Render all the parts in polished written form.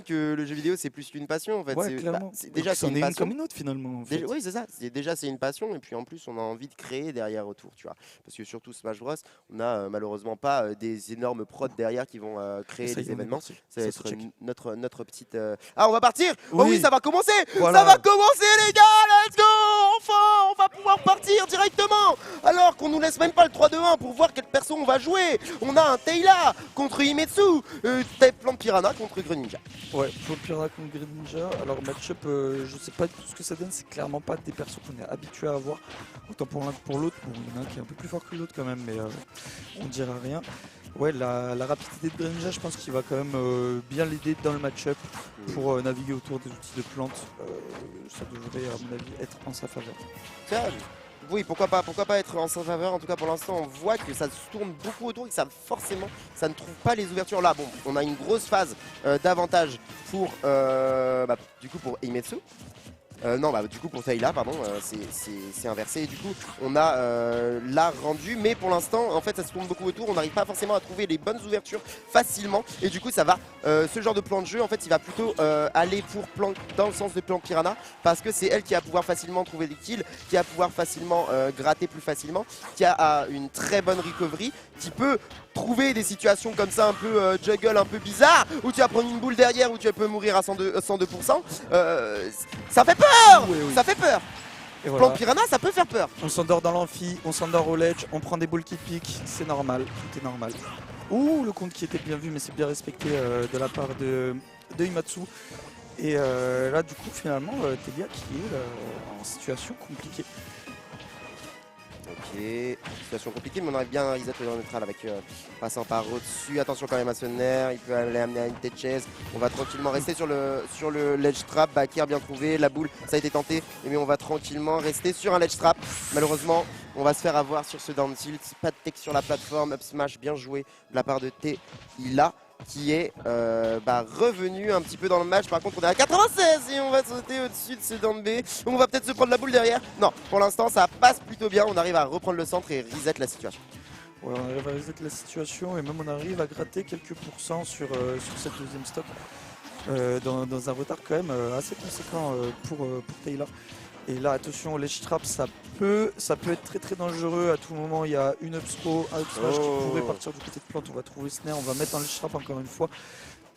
que le jeu vidéo c'est plus qu'une passion en fait. Ouais, clairement. Déjà c'est une passion. Comme une autre finalement. En fait. Oui, c'est ça. Déjà, c'est une passion et puis en plus, on a envie de créer derrière autour, tu vois. Parce que surtout Smash Bros, on n'a malheureusement pas des énormes prods derrière qui vont créer des événements. Ça va être notre petite. Ah, on va partir. Oui. Oh oui, ça va commencer. Voilà. Ça va commencer, les gars. Let's go. Enfin, on va pouvoir partir directement. Alors qu'on nous laisse même pas le 3-2-1 pour voir quelle perso on va jouer. On a un Taila contre Imetsu, Plan Piranha contre Greninja. Ouais, Plan Piranha contre Greninja. Alors match-up, je sais pas du tout ce que ça donne. C'est clairement pas des persos qu'on est habitué à avoir. Autant pour l'un que pour l'autre. Bon, il y en a un qui est un peu plus fort que l'autre quand même, mais on dira rien. Ouais, la rapidité de Greninja, je pense qu'il va quand même bien l'aider dans le match-up pour naviguer autour des outils de plantes. Ça devrait, à mon avis, être en sa faveur. Oui, pourquoi pas être en sa faveur. En tout cas, pour l'instant, on voit que ça se tourne beaucoup autour et que ça ne trouve pas les ouvertures là. Bon, on a une grosse phase d'avantage pour, du coup, pour Imetsu. Du coup pour Taila, pardon, c'est inversé. Et du coup, on a là rendu, mais pour l'instant, en fait, ça se tourne beaucoup autour. On n'arrive pas forcément à trouver les bonnes ouvertures facilement. Et du coup, ça va, ce genre de plan de jeu, en fait, il va plutôt aller dans le sens de Plan Piranha, parce que c'est elle qui va pouvoir facilement trouver des kills, qui va pouvoir facilement gratter plus facilement, qui a une très bonne recovery, qui peut trouver des situations comme ça un peu juggle, un peu bizarre, où tu vas prendre une boule derrière, où tu peux mourir à 102%. Ça fait peur. Oui. Ça fait peur. Et voilà. Plan Piranha, ça peut faire peur. On s'endort dans l'amphi, on s'endort au ledge, on prend des boules qui piquent, c'est normal, tout est normal. Ouh, le compte qui était bien vu, mais c'est bien respecté de la part de Imatsu. Et là, du coup, finalement, Telia qui est en situation compliquée. Ok, situation compliquée, mais on arrive bien à reset dans le neutral avec passant par au-dessus. Attention quand même à Sonner, il peut aller amener à une tête chaise. On va tranquillement rester sur le ledge trap. Bakir bien trouvé, la boule, ça a été tenté, mais on va tranquillement rester sur un ledge trap. Malheureusement, on va se faire avoir sur ce down tilt. Pas de tech sur la plateforme, up smash bien joué de la part de Taila, qui est revenu un petit peu dans le match. Par contre, on est à 96 et on va sauter au-dessus de ce down B. On va peut-être se prendre la boule derrière. Non, pour l'instant, ça passe plutôt bien. On arrive à reprendre le centre et reset la situation. Ouais, on arrive à reset la situation et même on arrive à gratter quelques pourcents sur cette deuxième stop. Dans un retard quand même assez conséquent pour Taila. Et là, attention, au ledge trap, ça peut être très très dangereux. À tout moment, il y a une up throw, un up smash qui pourrait partir du côté de plante. On va trouver Snare, on va mettre un ledge trap encore une fois.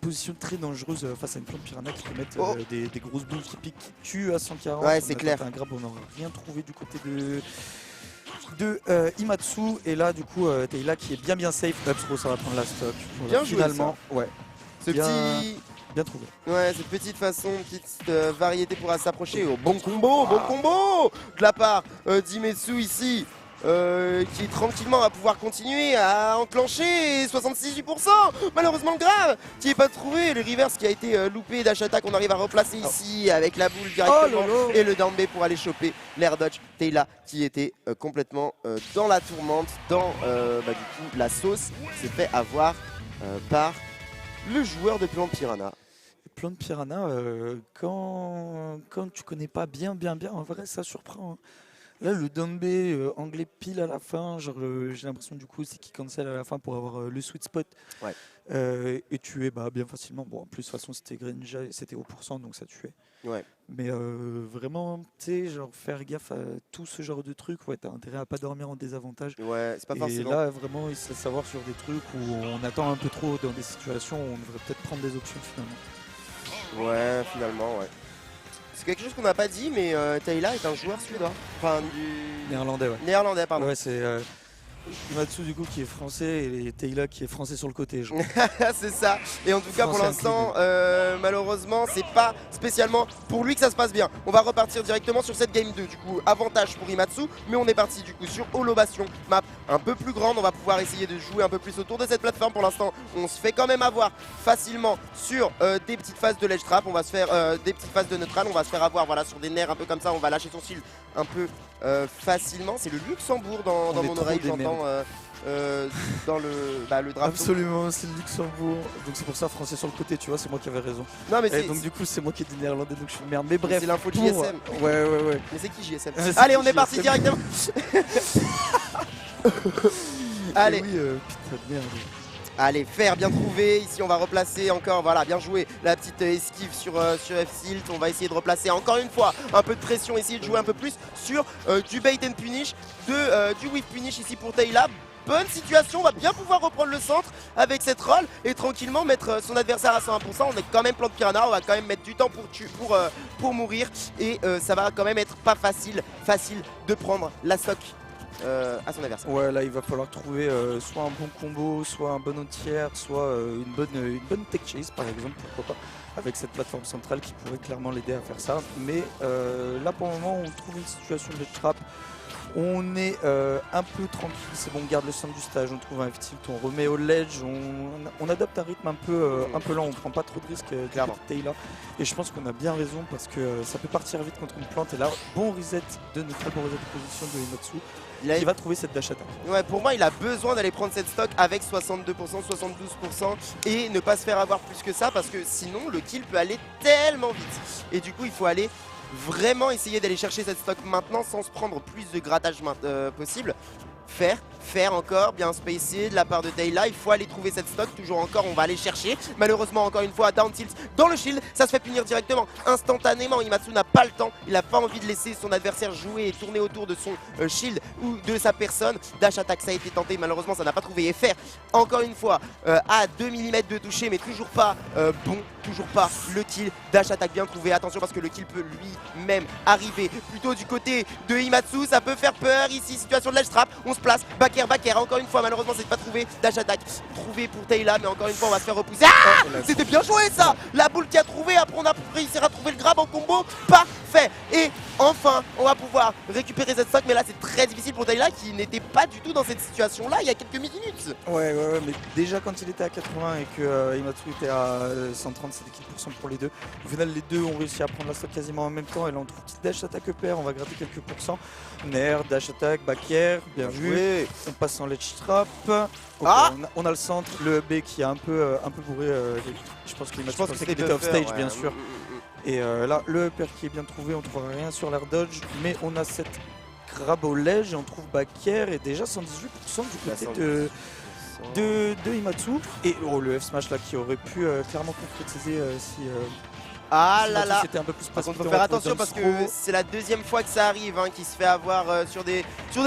Position très dangereuse face à une plante Piranha qui peut mettre des grosses boules qui piquent, qui tuent à 140. Ouais, c'est clair. Un grab, on n'aura rien trouvé du côté de Imatsu. Et là, du coup, Taila qui est bien safe. Up throw, ça va prendre la stock. Bien finalement, joué, ouais. Bien trouvé. Ouais, cette petite façon, petite variété pour s'approcher. Bon combo de la part d'Imetsu ici. Qui tranquillement va pouvoir continuer à enclencher 78%. Malheureusement grave qui n'est pas trouvé. Le reverse qui a été loupé dash attack, on arrive à replacer ici avec la boule directement et le down B pour aller choper l'air dodge. Taila qui était complètement dans la tourmente, dans du coup la sauce, s'est fait avoir par le joueur de Plan Piranha. Plan Piranha, quand tu connais pas bien, en vrai ça surprend. Hein. Là, le down B anglais pile à la fin, genre j'ai l'impression du coup c'est qu'il cancel à la fin pour avoir le sweet spot. Ouais. Et tuer bien facilement. Bon, en plus de toute façon c'était Greninja, c'était au pourcent donc ça tuait. Ouais. Mais vraiment, tu sais, genre faire gaffe à tout ce genre de trucs, ouais, t'as intérêt à pas dormir en désavantage. Ouais, c'est pas forcément. Et là, vraiment, il se laisse savoir sur des trucs où on attend un peu trop dans des situations où on devrait peut-être prendre des options finalement. Ouais, finalement, ouais. C'est quelque chose qu'on n'a pas dit, mais Taila est un joueur suédois. Enfin, du. Néerlandais, ouais. Néerlandais, pardon. Ouais, c'est Imatsu du coup qui est français et Taila qui est français sur le côté. C'est ça. Et en tout cas, pour l'instant, malheureusement, c'est pas spécialement pour lui que ça se passe bien. On va repartir directement sur cette game 2. Du coup, avantage pour Imatsu, mais on est parti du coup sur Holobation, map un peu plus grande. On va pouvoir essayer de jouer un peu plus autour de cette plateforme. Pour l'instant, on se fait quand même avoir facilement sur des petites phases de ledge trap. On va se faire des petites phases de neutral. On va se faire avoir sur des nerfs un peu comme ça. On va lâcher son shield un peu facilement. C'est le Luxembourg dans mon oreille, j'entends. Dans le drapeau. Absolument, c'est le Luxembourg. Donc c'est pour ça français sur le côté, tu vois, c'est moi qui avais raison. Non, mais et donc du coup c'est moi qui ai dit néerlandais, donc je suis une merde. Mais bref. C'est l'info de JSM. Ouais. Mais c'est qui JSM? Allez, on est parti directement. Allez. Oui, putain de merde. Allez, faire bien trouvé. Ici, on va replacer encore. Voilà, bien joué. La petite esquive sur F-Silt. On va essayer de replacer encore une fois un peu de pression. Essayer de jouer un peu plus sur du bait and punish, du whiff punish ici pour Tayla. Bonne situation, on va bien pouvoir reprendre le centre avec cette roll et tranquillement mettre son adversaire à 101%. On est quand même plan de piranha, on va quand même mettre du temps pour mourir et ça va quand même être pas facile de prendre la stock à son adversaire. Ouais, là il va falloir trouver soit un bon combo, soit un bon entière, soit une bonne tech chase par exemple, pourquoi pas, avec cette plateforme centrale qui pourrait clairement l'aider à faire ça. Mais là pour le moment on trouve une situation de trap. On est un peu tranquille, c'est bon, on garde le centre du stage, on trouve un F-tilt, on remet au ledge, on adopte un rythme un peu lent, on prend pas trop de risques clairement. Tayla. Et je pense qu'on a bien raison parce que ça peut partir vite contre une plante. Et là, bon reset de neutral, bon reset de position de Imatsu. Il va trouver cette dash attack. Ouais, pour moi, il a besoin d'aller prendre cette stock avec 62%, 72% et ne pas se faire avoir plus que ça parce que sinon, le kill peut aller tellement vite. Et du coup, il faut aller vraiment essayer d'aller chercher cette stock maintenant sans se prendre plus de grattage possible. Faire encore, bien spacé de la part de Tayla, il faut aller trouver cette stock, toujours encore on va aller chercher. Malheureusement encore une fois down tilt dans le shield, ça se fait punir directement, instantanément. Imatsu n'a pas le temps, il n'a pas envie de laisser son adversaire jouer et tourner autour de son shield ou de sa personne. Dash attack ça a été tenté, malheureusement ça n'a pas trouvé. Et faire encore une fois à 2 mm de toucher mais toujours pas bon, toujours pas le kill. Dash attack bien trouvé, attention parce que le kill peut lui-même arriver plutôt du côté de Imatsu, ça peut faire peur ici, situation de ledge trap, on se place, backer, encore une fois malheureusement c'est pas trouvé, dash attack trouvé pour Tayla mais encore une fois on va se faire repousser. Ah, c'était bien joué ça, la boule qui a trouvé, après on a réussi à trouver le grab en combo, parfait. Et enfin on va pouvoir récupérer cette stock, mais là c'est très difficile pour Tayla qui n'était pas du tout dans cette situation là il y a quelques minutes. Ouais, mais déjà quand il était à 80 et que Imatsu était à 130, c'était kill % pour les deux. Au final les deux ont réussi à prendre la stock quasiment en même temps et là on trouve petite dash attack EPR, on va gratter quelques pourcents. Nair, dash attack, back air, bien vu. On passe en ledge trap. Okay, on a le centre, le B qui est un peu bourré. Je pense qu'il était off stage bien sûr. Et là le upper qui est bien trouvé, on trouvera rien sur l'air dodge, mais on a cette grab au ledge et on trouve back air et déjà 118% du côté de Imatsu. Et le F smash là qui aurait pu clairement concrétiser si ah là là, c'était un peu plus par contre faut faire attention parce que c'est la deuxième fois que ça arrive qui se fait avoir sur des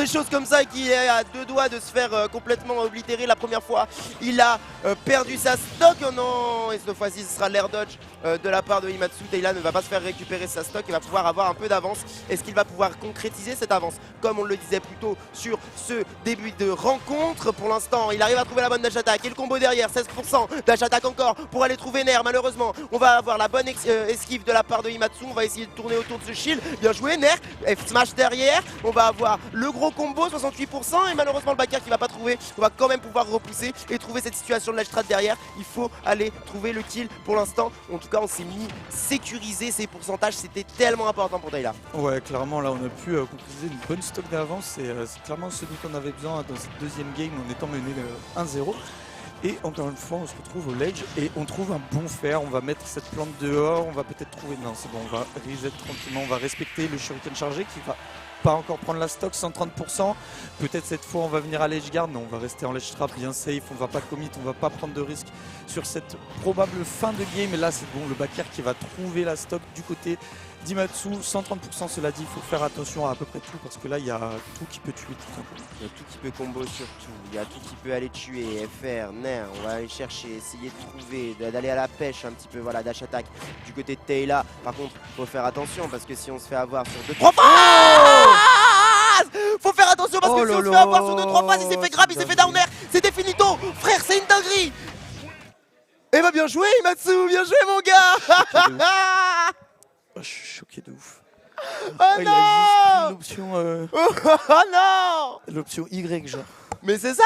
choses comme ça et qui est à deux doigts de se faire complètement oblitérer. La première fois il a perdu sa stock, oh non, et cette fois-ci ce sera l'air dodge de la part de Imatsu. Tayla ne va pas se faire récupérer sa stock, il va pouvoir avoir un peu d'avance. Est-ce qu'il va pouvoir concrétiser cette avance comme on le disait plus tôt sur ce début de rencontre? Pour l'instant il arrive à trouver la bonne dash attack et le combo derrière, 16%, dash attack encore pour aller trouver Nair. Malheureusement on va avoir la bonne esquive de la part de Imatsu, on va essayer de tourner autour de ce shield, bien joué Nair, F smash derrière, on va avoir le gros combo 68% et malheureusement le backer qui va pas trouver, on va quand même pouvoir repousser et trouver cette situation de ledge trap derrière. Il faut aller trouver le kill pour l'instant, en tout cas on s'est mis sécuriser ces pourcentages, c'était tellement important pour Tayla. Ouais clairement là on a pu concrétiser une bonne stock d'avance et c'est clairement ce dont on avait besoin dans cette deuxième game en étant mené 1-0. Et encore une fois on se retrouve au ledge et on trouve un bon fer, on va mettre cette plante dehors, on va peut-être trouver, non c'est bon, on va reset tranquillement, on va respecter le shuriken chargé qui va pas encore prendre la stock, 130%, peut-être cette fois on va venir à ledge guard, mais on va rester en ledge trap bien safe, on va pas commit, on va pas prendre de risque sur cette probable fin de game. Et là c'est bon, le backer qui va trouver la stock du côté d'Imatsu, 130%. Cela dit, il faut faire attention à peu près tout parce que là il y a tout qui peut tuer tout simplement. Il y a tout qui peut combo surtout, il y a tout qui peut aller tuer, FR, Nair, on va aller chercher, essayer de trouver, d'aller à la pêche un petit peu, voilà, dash attack du côté de Tayla. Par contre, faut faire attention parce que si on se fait avoir sur 2-3 phases, faut faire attention parce que si on se fait avoir sur 2-3 phases, il s'est fait grab, il s'est fait down air, c'était finito, frère, c'est une dinguerie. Et bah bien joué Imatsu, bien joué mon gars. Je suis choqué de ouf. Oh il non, a juste pris l'option oh non, l'option Y genre. mais c'est ça.